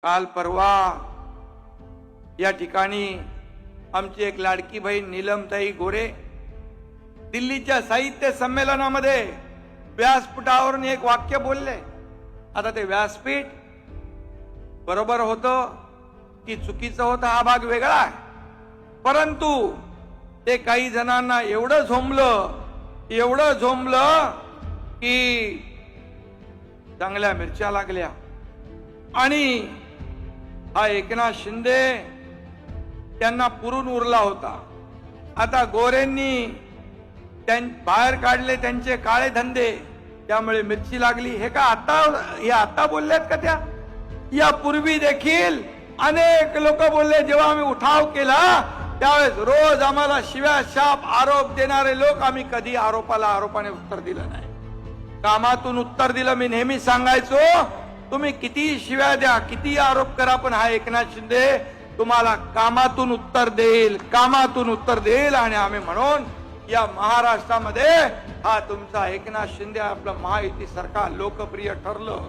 काल परवा या ठिकाणी आमची एक लाडकी बहीण नीलमताई गोरे दिल्लीच्या साहित्य संमेलनामध्ये व्यासपीठावरून एक वाक्य बोलले. आता ते व्यासपीठ बरोबर होतं की चुकीचं होतं हा भाग वेगळा आहे, परंतु ते काही जणांना एवढं झोंबलं की चांगल्या मिरच्या लागल्या. आणि हा एकनाथ शिंदे त्यांना पुरून उरला होता. आता गोरेंनी बाहेर काढले त्यांचे काळे धंदे, त्यामुळे मिरची लागली. हे आता बोललेत का? त्या यापूर्वी देखील अनेक लोक बोलले. जेव्हा आम्ही उठाव केला त्यावेळेस रोज आम्हाला शिव्या शाप आरोप देणारे लोक, आम्ही कधी आरोपाने उत्तर दिलं नाही, कामातून उत्तर दिलं. मी नेहमी सांगायचो तुम्ही किती शिव्या द्या, किती आरोप करा, पण हा एकनाथ शिंदे तुम्हाला कामातून उत्तर देईल. आणि आम्ही म्हणून या महाराष्ट्रामध्ये हा तुमचा एकनाथ शिंदे आपलं महायुती सरकार लोकप्रिय ठरलं.